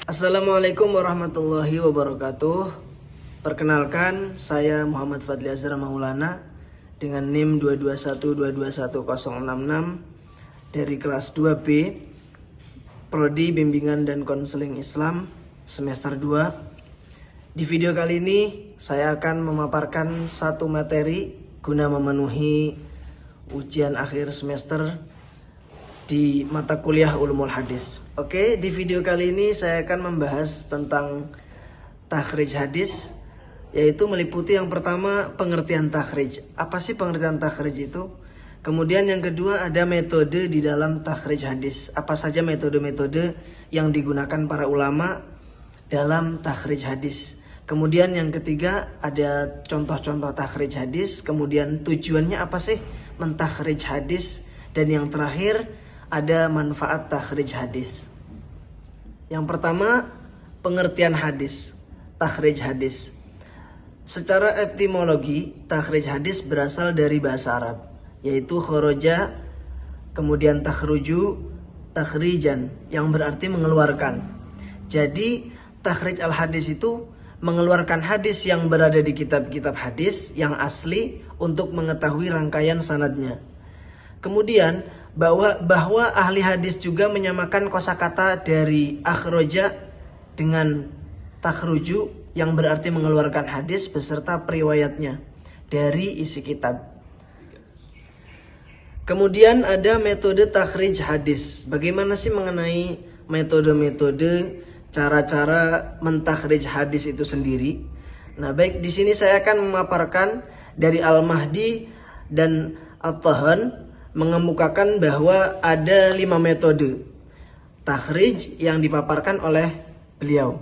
Assalamualaikum warahmatullahi wabarakatuh. Perkenalkan, saya Muhammad Fadli Azhar Maulana dengan NIM 221221066 dari kelas 2B Prodi Bimbingan dan Konseling Islam semester 2. Di video kali ini saya akan memaparkan satu materi guna memenuhi ujian akhir semester di mata kuliah Ulumul Hadis. Oke, di video kali ini saya akan membahas tentang takhrij hadis, yaitu meliputi yang pertama pengertian takhrij. Apa sih pengertian takhrij itu? Kemudian yang kedua ada metode di dalam takhrij hadis. Apa saja metode-metode yang digunakan para ulama dalam takhrij hadis. Kemudian yang ketiga ada contoh-contoh takhrij hadis. Kemudian tujuannya apa sih mentakhrij hadis? Dan yang terakhir ada manfaat takhrij hadis. Yang pertama, pengertian hadis, takhrij hadis. Secara etimologi, takhrij hadis berasal dari bahasa Arab, yaitu khoroja, kemudian takhruju, takhrijan, yang berarti mengeluarkan. Jadi, takhrij al-hadis itu mengeluarkan hadis yang berada di kitab-kitab hadis yang asli untuk mengetahui rangkaian sanadnya. Kemudian, bahwa ahli hadis juga menyamakan kosakata dari akhroja dengan takhruju yang berarti mengeluarkan hadis beserta periwayatnya dari isi kitab. Kemudian ada metode takhrij hadis. Bagaimana sih mengenai metode-metode cara-cara mentakhrij hadis itu sendiri? Nah, baik, di sini saya akan memaparkan dari Al-Mahdi dan At-Tahan mengemukakan bahwa ada 5 metode takhrij yang dipaparkan oleh beliau.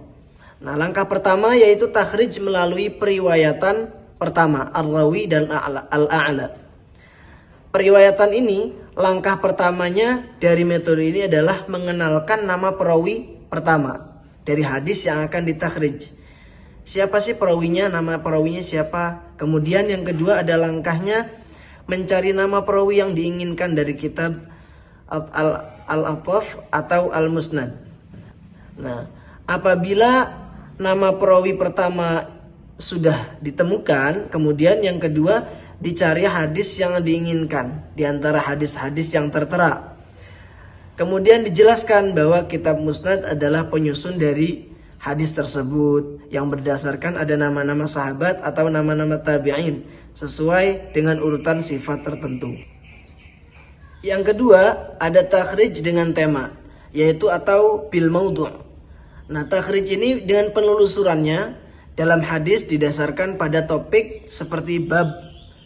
Nah, langkah pertama yaitu takhrij melalui periwayatan pertama, ar-rawi dan al-a'la. Periwayatan ini, langkah pertamanya dari metode ini adalah mengenalkan nama perawi pertama dari hadis yang akan ditakhrij. Siapa sih perawinya, nama perawinya siapa? Kemudian yang kedua ada langkahnya mencari nama perawi yang diinginkan dari kitab Al-Athaf atau Al-Musnad. Nah, apabila nama perawi pertama sudah ditemukan, kemudian yang kedua dicari hadis yang diinginkan di antara hadis-hadis yang tertera. Kemudian dijelaskan bahwa kitab Musnad adalah penyusun dari hadis tersebut yang berdasarkan ada nama-nama sahabat atau nama-nama tabi'in sesuai dengan urutan sifat tertentu. Yang kedua ada takhrij dengan tema, yaitu atau bil maudhu'. Nah, takhrij ini dengan penelusurannya dalam hadis didasarkan pada topik seperti bab.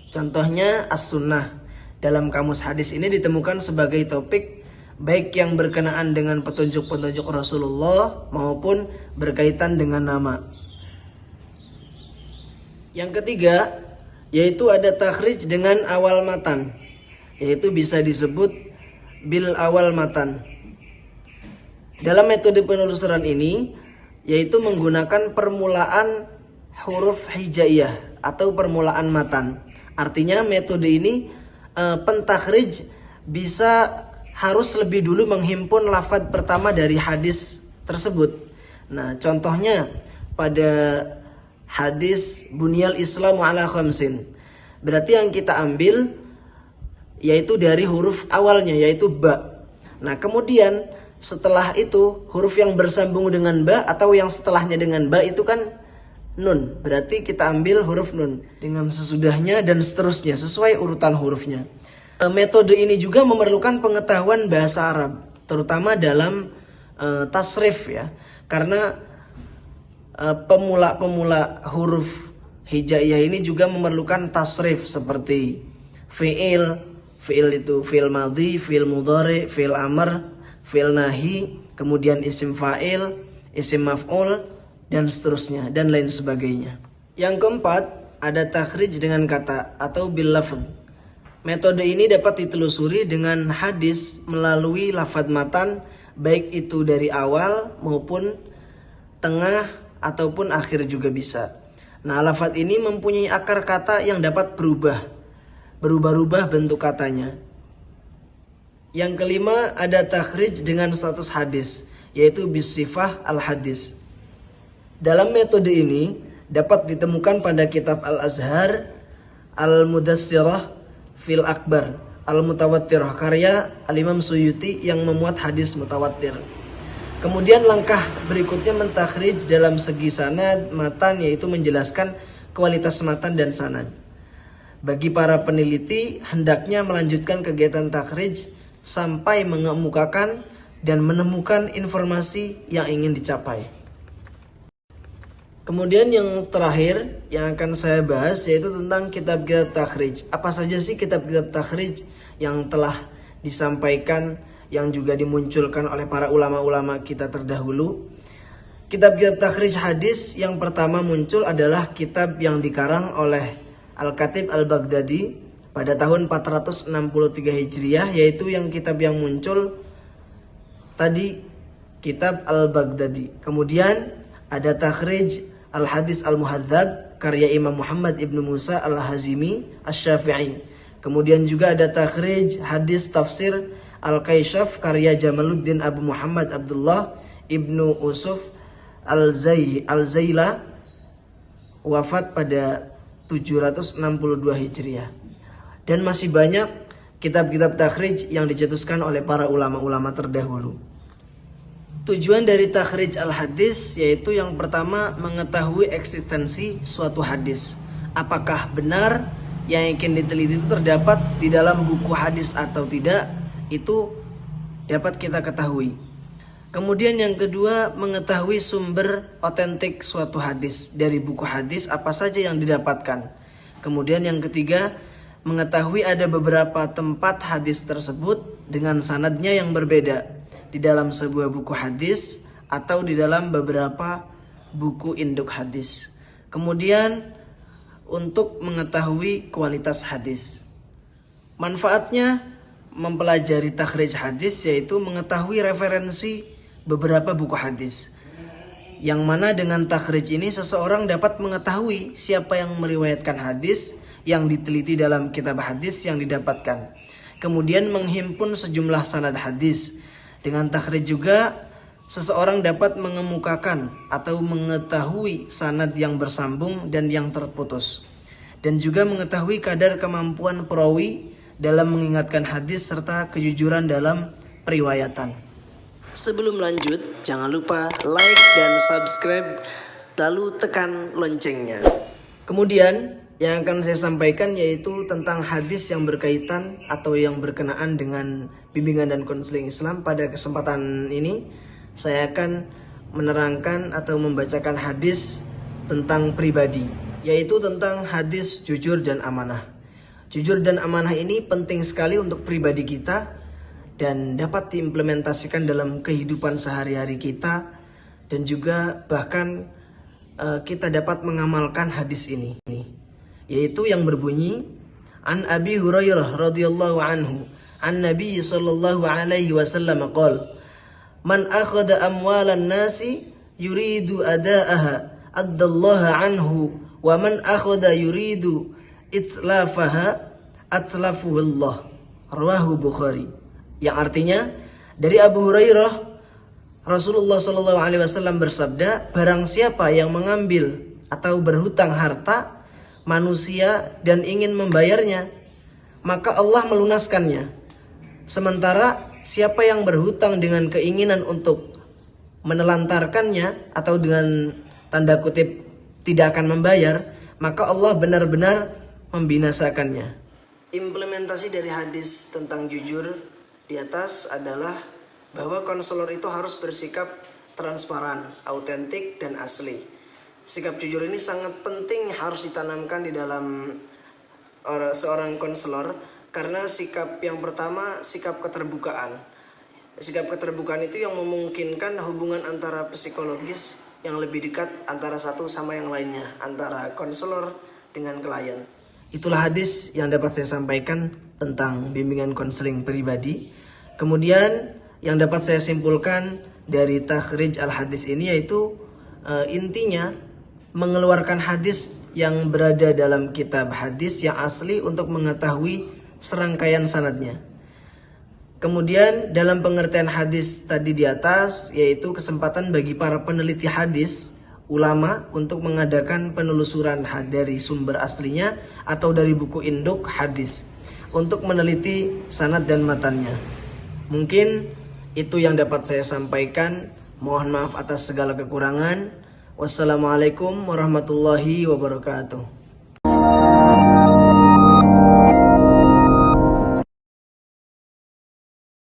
Contohnya as-sunnah. Dalam kamus hadis ini ditemukan sebagai topik baik yang berkenaan dengan petunjuk-petunjuk Rasulullah maupun berkaitan dengan nama. Yang ketiga yaitu ada takhrij dengan awal matan, yaitu bisa disebut bil awal matan. Dalam metode penelusuran ini yaitu menggunakan permulaan huruf hijaiyah atau permulaan matan. Artinya metode ini pentakhrij bisa harus lebih dulu menghimpun lafaz pertama dari hadis tersebut. Nah, contohnya pada hadis bunyal Islamu ala khamsin. Berarti yang kita ambil yaitu dari huruf awalnya yaitu ba. Nah, kemudian setelah itu huruf yang bersambung dengan ba atau yang setelahnya dengan ba itu kan nun. Berarti kita ambil huruf nun dengan sesudahnya dan seterusnya sesuai urutan hurufnya. Metode ini juga memerlukan pengetahuan bahasa Arab, terutama dalam tasrif ya. Karena pemula huruf hijaiyah ini juga memerlukan tasrif seperti fi'il itu fi'il madhi, fi'il mudhari, fi'il amr, fi'il nahi, kemudian isim fa'il, isim maf'ul dan seterusnya dan lain sebagainya. Yang keempat ada takhrij dengan kata atau bil lafz. Metode ini dapat ditelusuri dengan hadis melalui lafaz matan baik itu dari awal maupun tengah ataupun akhir juga bisa. Nah, lafaz ini mempunyai akar kata yang dapat berubah-ubah bentuk katanya. Yang kelima ada takhrij dengan status hadis, yaitu bisifah al-hadis. Dalam metode ini dapat ditemukan pada kitab Al-Azhar, Al-Mudassirah fil Akbar, Al-Mutawattirah karya Al-Imam Suyuti yang memuat hadis mutawatir. Kemudian langkah berikutnya mentakhrij dalam segi sanad, matan, yaitu menjelaskan kualitas matan dan sanad. Bagi para peneliti, hendaknya melanjutkan kegiatan takhrij sampai mengemukakan dan menemukan informasi yang ingin dicapai. Kemudian yang terakhir yang akan saya bahas yaitu tentang kitab-kitab takhrij. Apa saja sih kitab-kitab takhrij yang telah disampaikan, yang juga dimunculkan oleh para ulama-ulama kita terdahulu? Kitab-kitab takhrij hadis yang pertama muncul adalah kitab yang dikarang oleh Al-Khatib Al-Baghdadi pada tahun 463 Hijriah, yaitu yang kitab yang muncul tadi, kitab Al-Baghdadi. Kemudian ada takhrij Al-Hadis Al-Muhadzab karya Imam Muhammad Ibnu Musa Al-Hazimi Asy-Syafi'i. Kemudian juga ada takhrij hadis tafsir Al-Kaishaf karya Jamaluddin Abu Muhammad Abdullah Ibnu Usuf Al-Zaila, wafat pada 762 Hijriah. Dan masih banyak kitab-kitab takhrij yang dicetuskan oleh para ulama-ulama terdahulu. Tujuan dari takhrij al-hadis yaitu yang pertama mengetahui eksistensi suatu hadis. Apakah benar yang ingin diteliti itu terdapat di dalam buku hadis atau tidak, itu dapat kita ketahui. Kemudian yang kedua, mengetahui sumber otentik suatu hadis. Dari buku hadis apa saja yang didapatkan. Kemudian yang ketiga, mengetahui ada beberapa tempat hadis tersebut dengan sanadnya yang berbeda di dalam sebuah buku hadis atau di dalam beberapa buku induk hadis. Kemudian untuk mengetahui kualitas hadis. Manfaatnya mempelajari takhrij hadis yaitu mengetahui referensi beberapa buku hadis. Yang mana dengan takhrij ini seseorang dapat mengetahui siapa yang meriwayatkan hadis yang diteliti dalam kitab hadis yang didapatkan. Kemudian menghimpun sejumlah sanad hadis. Dengan takhrij juga seseorang dapat mengemukakan atau mengetahui sanad yang bersambung dan yang terputus. Dan juga mengetahui kadar kemampuan perawi dalam mengingatkan hadis serta kejujuran dalam periwayatan. Sebelum lanjut, jangan lupa like dan subscribe, lalu tekan loncengnya. Kemudian yang akan saya sampaikan yaitu tentang hadis yang berkaitan atau yang berkenaan dengan bimbingan dan konseling Islam. Pada kesempatan ini saya akan menerangkan atau membacakan hadis tentang pribadi, yaitu tentang hadis jujur dan amanah. Jujur dan amanah ini penting sekali untuk pribadi kita dan dapat diimplementasikan dalam kehidupan sehari-hari kita, dan juga bahkan kita dapat mengamalkan hadis ini, yaitu yang berbunyi An Abi Hurairah radhiyallahu anhu an Nabi sallallahu alaihi wasallam qala man akhadha amwalan nasi yuridu adaaha addallaha anhu wa man akhadha yuridu itlafaha atlafuhu Allah, rawahu Bukhari. Yang artinya dari Abu Hurairah, Rasulullah sallallahu alaihi wasallam bersabda, barang siapa yang mengambil atau berhutang harta manusia dan ingin membayarnya, maka Allah melunaskannya. Sementara siapa yang berhutang dengan keinginan untuk menelantarkannya atau dengan tanda kutip tidak akan membayar, maka Allah benar-benar membinasakannya. Implementasi dari hadis tentang jujur di atas adalah bahwa konselor itu harus bersikap transparan, autentik, dan asli. Sikap jujur ini sangat penting, harus ditanamkan di dalam seorang konselor, karena sikap yang pertama, sikap keterbukaan. Sikap keterbukaan itu yang memungkinkan hubungan antara psikologis yang lebih dekat antara satu sama yang lainnya, antara konselor dengan klien. Itulah hadis yang dapat saya sampaikan tentang bimbingan konseling pribadi. Kemudian yang dapat saya simpulkan dari takhrij al-hadis ini yaitu intinya mengeluarkan hadis yang berada dalam kitab hadis yang asli untuk mengetahui serangkaian sanadnya. Kemudian dalam pengertian hadis tadi di atas, yaitu kesempatan bagi para peneliti hadis, ulama, untuk mengadakan penelusuran dari sumber aslinya atau dari buku induk hadis untuk meneliti sanad dan matannya. Mungkin itu yang dapat saya sampaikan. Mohon maaf atas segala kekurangan. Wassalamualaikum warahmatullahi wabarakatuh.